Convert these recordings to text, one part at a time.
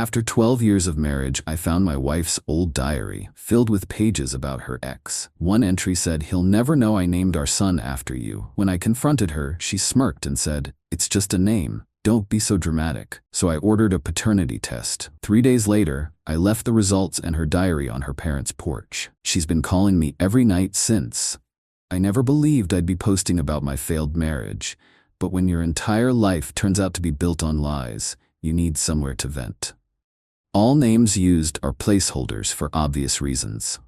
After 12 years of marriage, I found my wife's old diary, filled with pages about her ex. One entry said, "He'll never know I named our son after you." When I confronted her, she smirked and said, "It's just a name. Don't be so dramatic." So I ordered a paternity test. 3 days later, I left the results and her diary on her parents' porch. She's been calling me every night since. I never believed I'd be posting about my failed marriage, but when your entire life turns out to be built on lies, you need somewhere to vent. All names used are placeholders for obvious reasons.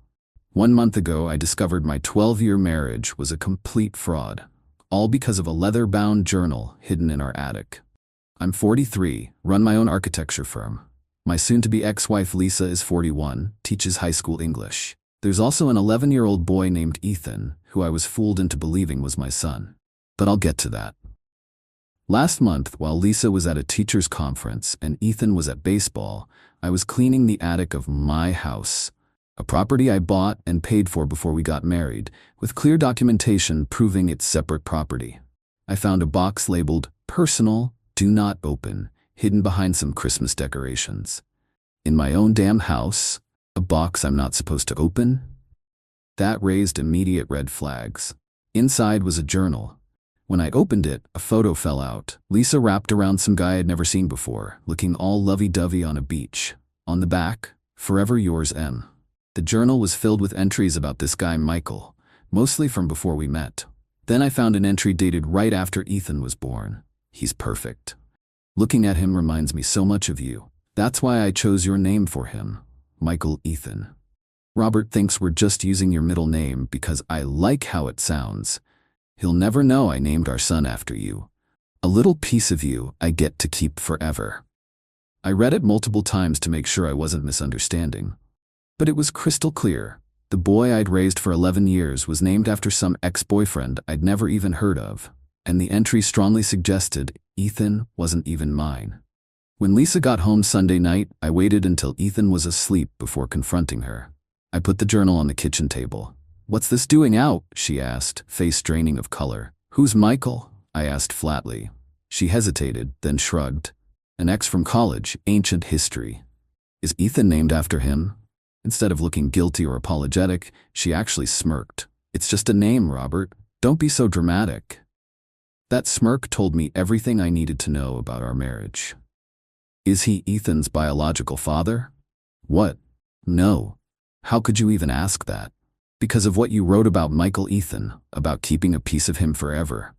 1 month ago, I discovered my 12-year marriage was a complete fraud, all because of a leather-bound journal hidden in our attic. I'm 43, run my own architecture firm. My soon-to-be ex-wife Lisa is 41, teaches high school English. There's also an 11-year-old boy named Ethan, who I was fooled into believing was my son. But I'll get to that. Last month, while Lisa was at a teacher's conference and Ethan was at baseball, I was cleaning the attic of my house, a property I bought and paid for before we got married, with clear documentation proving it's separate property. I found a box labeled "Personal, Do Not Open," hidden behind some Christmas decorations. In my own damn house, a box I'm not supposed to open? That raised immediate red flags. Inside was a journal. When I opened it, a photo fell out. Lisa wrapped around some guy I'd never seen before, looking all lovey-dovey on a beach. On the back, "Forever yours, M." The journal was filled with entries about this guy Michael, mostly from before we met. Then I found an entry dated right after Ethan was born. "He's perfect. Looking at him reminds me so much of you. That's why I chose your name for him, Michael Ethan. Robert thinks we're just using your middle name because I like how it sounds. He'll never know I named our son after you. A little piece of you I get to keep forever." I read it multiple times to make sure I wasn't misunderstanding. But it was crystal clear. The boy I'd raised for 11 years was named after some ex-boyfriend I'd never even heard of, and the entry strongly suggested Ethan wasn't even mine. When Lisa got home Sunday night, I waited until Ethan was asleep before confronting her. I put the journal on the kitchen table. "What's this doing out?" she asked, face draining of color. "Who's Michael?" I asked flatly. She hesitated, then shrugged. "An ex from college, ancient history." "Is Ethan named after him?" Instead of looking guilty or apologetic, she actually smirked. "It's just a name, Robert. Don't be so dramatic." That smirk told me everything I needed to know about our marriage. "Is he Ethan's biological father?" "What? No. How could you even ask that?" "Because of what you wrote about Michael Ethan, about keeping a piece of him forever.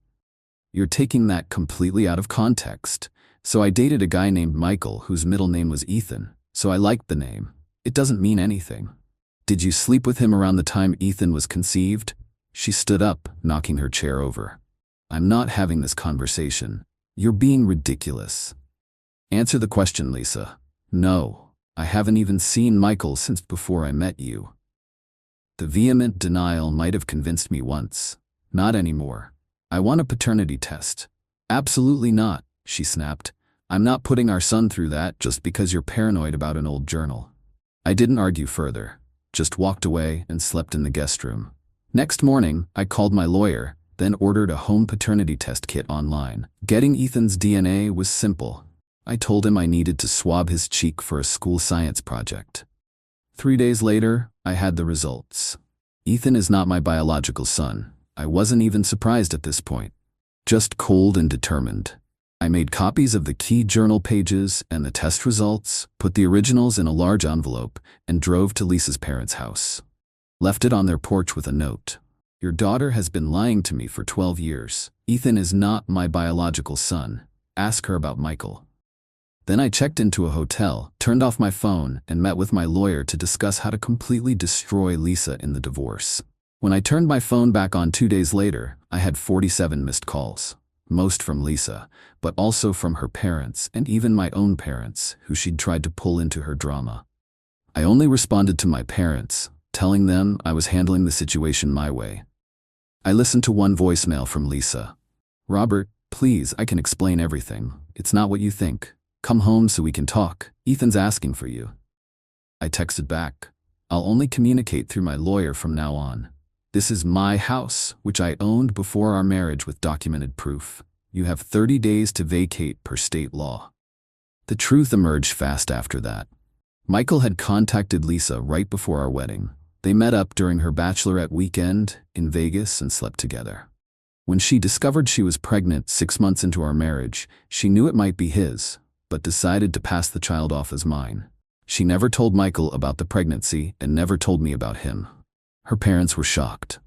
You're taking that completely out of context. So I dated a guy named Michael whose middle name was Ethan, so I liked the name. It doesn't mean anything." "Did you sleep with him around the time Ethan was conceived?" She stood up, knocking her chair over. "I'm not having this conversation. You're being ridiculous." "Answer the question, Lisa." "No, I haven't even seen Michael since before I met you." The vehement denial might have convinced me once. Not anymore. "I want a paternity test." "Absolutely not," she snapped. "I'm not putting our son through that just because you're paranoid about an old journal." I didn't argue further, just walked away and slept in the guest room. Next morning, I called my lawyer, then ordered a home paternity test kit online. Getting Ethan's DNA was simple. I told him I needed to swab his cheek for a school science project. 3 days later, I had the results. Ethan is not my biological son. I wasn't even surprised at this point. Just cold and determined. I made copies of the key journal pages and the test results, put the originals in a large envelope, and drove to Lisa's parents' house. Left it on their porch with a note. "Your daughter has been lying to me for 12 years. Ethan is not my biological son. Ask her about Michael." Then I checked into a hotel, turned off my phone, and met with my lawyer to discuss how to completely destroy Lisa in the divorce. When I turned my phone back on 2 days later, I had 47 missed calls. Most from Lisa, but also from her parents and even my own parents, who she'd tried to pull into her drama. I only responded to my parents, telling them I was handling the situation my way. I listened to one voicemail from Lisa. "Robert, please, I can explain everything. It's not what you think. Come home so we can talk. Ethan's asking for you." I texted back, "I'll only communicate through my lawyer from now on. This is my house, which I owned before our marriage with documented proof. You have 30 days to vacate per state law." The truth emerged fast after that. Michael had contacted Lisa right before our wedding. They met up during her bachelorette weekend in Vegas and slept together. When she discovered she was pregnant 6 months into our marriage, she knew it might be his, but decided to pass the child off as mine. She never told Michael about the pregnancy and never told me about him. Her parents were shocked.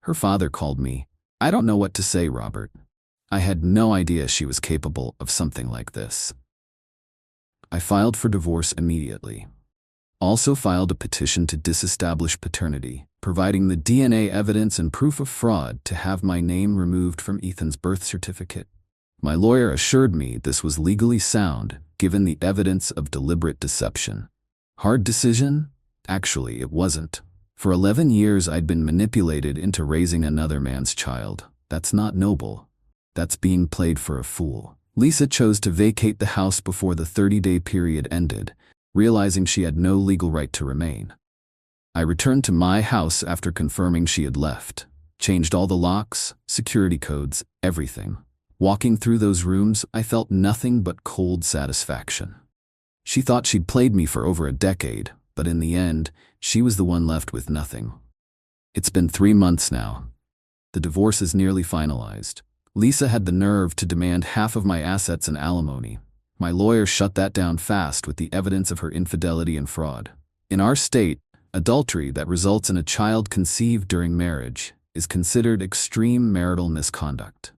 Her father called me. "I don't know what to say, Robert. I had no idea she was capable of something like this." I filed for divorce immediately. Also filed a petition to disestablish paternity, providing the DNA evidence and proof of fraud to have my name removed from Ethan's birth certificate. My lawyer assured me this was legally sound, given the evidence of deliberate deception. Hard decision? Actually, it wasn't. For 11 years, I'd been manipulated into raising another man's child. That's not noble. That's being played for a fool. Lisa chose to vacate the house before the 30-day period ended, realizing she had no legal right to remain. I returned to my house after confirming she had left, changed all the locks, security codes, everything. Walking through those rooms, I felt nothing but cold satisfaction. She thought she'd played me for over a decade, but in the end, she was the one left with nothing. It's been 3 months now. The divorce is nearly finalized. Lisa had the nerve to demand half of my assets and alimony. My lawyer shut that down fast with the evidence of her infidelity and fraud. In our state, adultery that results in a child conceived during marriage is considered extreme marital misconduct.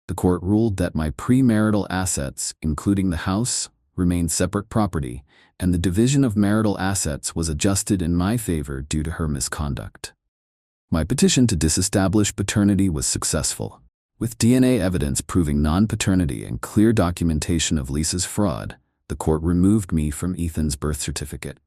The court ruled that my premarital assets, including the house, remained separate property, and the division of marital assets was adjusted in my favor due to her misconduct. My petition to disestablish paternity was successful. With DNA evidence proving non-paternity and clear documentation of Lisa's fraud, the court removed me from Ethan's birth certificate.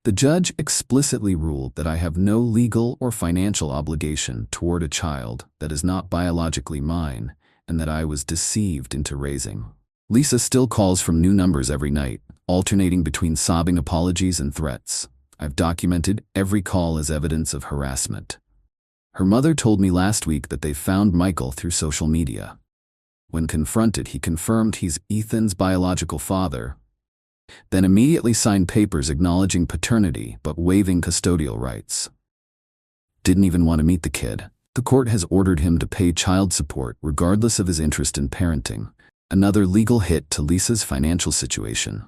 The judge explicitly ruled that I have no legal or financial obligation toward a child that is not biologically mine and that I was deceived into raising. Lisa still calls from new numbers every night, alternating between sobbing apologies and threats. I've documented every call as evidence of harassment. Her mother told me last week that they found Michael through social media. When confronted, he confirmed he's Ethan's biological father, then immediately signed papers acknowledging paternity but waiving custodial rights. Didn't even want to meet the kid. The court has ordered him to pay child support regardless of his interest in parenting, another legal hit to Lisa's financial situation.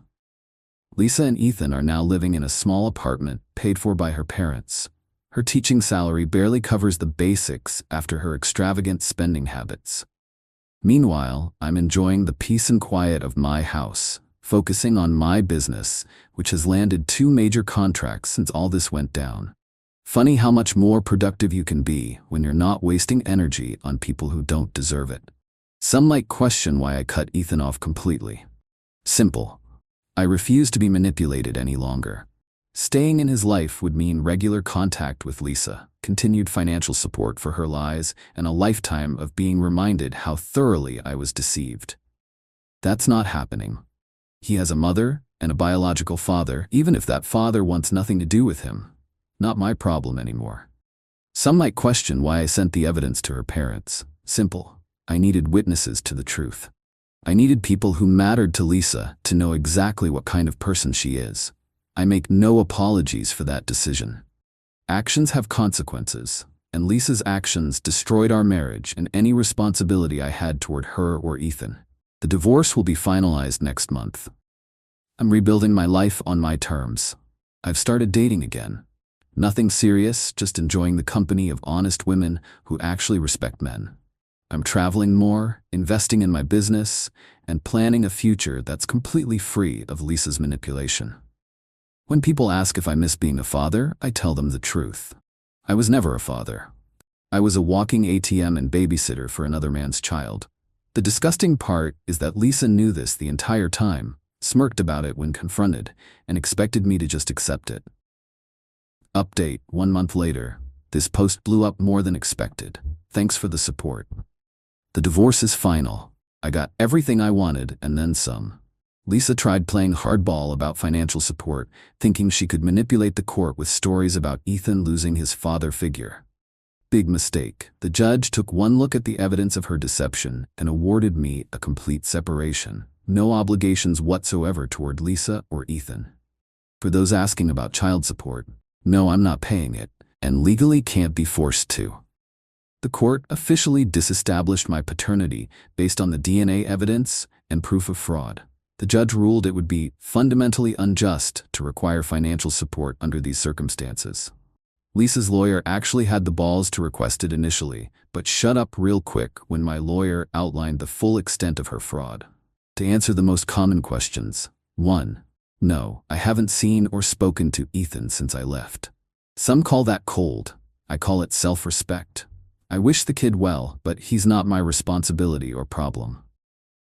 Lisa and Ethan are now living in a small apartment paid for by her parents. Her teaching salary barely covers the basics after her extravagant spending habits. Meanwhile, I'm enjoying the peace and quiet of my house, focusing on my business, which has landed 2 major contracts since all this went down. Funny how much more productive you can be when you're not wasting energy on people who don't deserve it. Some might question why I cut Ethan off completely. Simple. I refuse to be manipulated any longer. Staying in his life would mean regular contact with Lisa, continued financial support for her lies, and a lifetime of being reminded how thoroughly I was deceived. That's not happening. He has a mother and a biological father, even if that father wants nothing to do with him. Not my problem anymore. Some might question why I sent the evidence to her parents. Simple. I needed witnesses to the truth. I needed people who mattered to Lisa to know exactly what kind of person she is. I make no apologies for that decision. Actions have consequences, and Lisa's actions destroyed our marriage and any responsibility I had toward her or Ethan. The divorce will be finalized next month. I'm rebuilding my life on my terms. I've started dating again. Nothing serious, just enjoying the company of honest women who actually respect men. I'm traveling more, investing in my business, and planning a future that's completely free of Lisa's manipulation. When people ask if I miss being a father, I tell them the truth. I was never a father. I was a walking ATM and babysitter for another man's child. The disgusting part is that Lisa knew this the entire time, smirked about it when confronted, and expected me to just accept it. Update: 1 month later. This post blew up more than expected. Thanks for the support. The divorce is final. I got everything I wanted and then some. Lisa tried playing hardball about financial support, thinking she could manipulate the court with stories about Ethan losing his father figure. Big mistake. The judge took one look at the evidence of her deception and awarded me a complete separation. no obligations whatsoever toward Lisa or Ethan. For those asking about child support, no, I'm not paying it, and legally can't be forced to. The court officially disestablished my paternity based on the DNA evidence and proof of fraud. The judge ruled it would be fundamentally unjust to require financial support under these circumstances. Lisa's lawyer actually had the balls to request it initially, but shut up real quick when my lawyer outlined the full extent of her fraud. To answer the most common questions: 1. No, I haven't seen or spoken to Ethan since I left. Some call that cold. I call it self-respect. I wish the kid well, but he's not my responsibility or problem.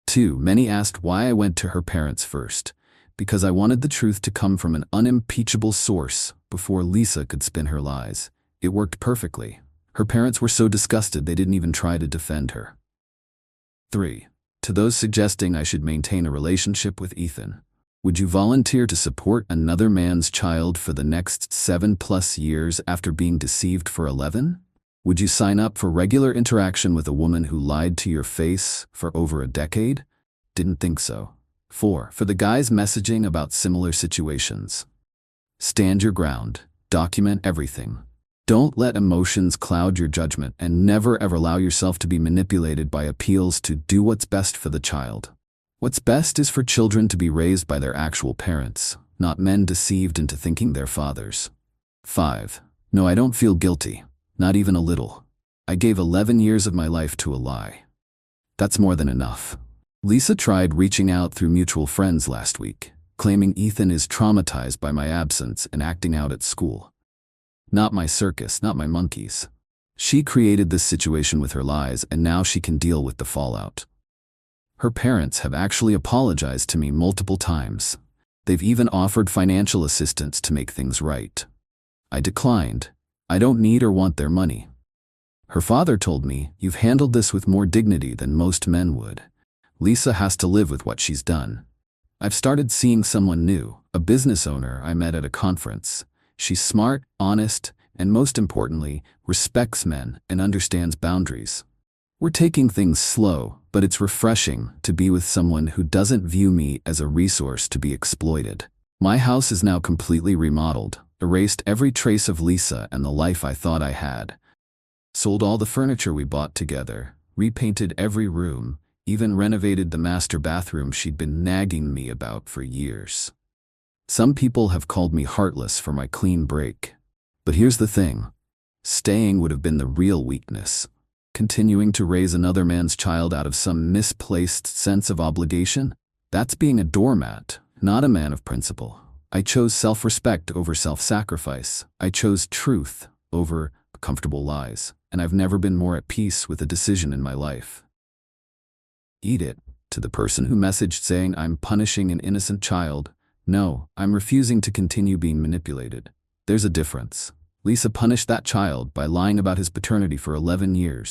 2. Many asked why I went to her parents first. Because I wanted the truth to come from an unimpeachable source before Lisa could spin her lies. It worked perfectly. Her parents were so disgusted they didn't even try to defend her. 3. To those suggesting I should maintain a relationship with Ethan, would you volunteer to support another man's child for the next 7+ years after being deceived for 11? Would you sign up for regular interaction with a woman who lied to your face for over a decade? Didn't think so. 4. For the guys messaging about similar situations, stand your ground. Document everything. Don't let emotions cloud your judgment, and never ever allow yourself to be manipulated by appeals to do what's best for the child. What's best is for children to be raised by their actual parents, not men deceived into thinking they're fathers. 5. No, I don't feel guilty. Not even a little. I gave 11 years of my life to a lie. That's more than enough. Lisa tried reaching out through mutual friends last week, claiming Ethan is traumatized by my absence and acting out at school. Not my circus, not my monkeys. She created this situation with her lies, and now she can deal with the fallout. Her parents have actually apologized to me multiple times. They've even offered financial assistance to make things right. I declined. I don't need or want their money. Her father told me, "You've handled this with more dignity than most men would. Lisa has to live with what she's done." I've started seeing someone new, a business owner I met at a conference. She's smart, honest, and most importantly, respects men and understands boundaries. We're taking things slow, but it's refreshing to be with someone who doesn't view me as a resource to be exploited. My house is now completely remodeled, erased every trace of Lisa and the life I thought I had. Sold all the furniture we bought together, repainted every room, even renovated the master bathroom she'd been nagging me about for years. Some people have called me heartless for my clean break. But here's the thing. Staying would have been the real weakness. Continuing to raise another man's child out of some misplaced sense of obligation? That's being a doormat, not a man of principle. I chose self-respect over self-sacrifice. I chose truth over comfortable lies, and I've never been more at peace with a decision in my life. Eat it. To the person who messaged saying I'm punishing an innocent child, no, I'm refusing to continue being manipulated. There's a difference. Lisa punished that child by lying about his paternity for 11 years.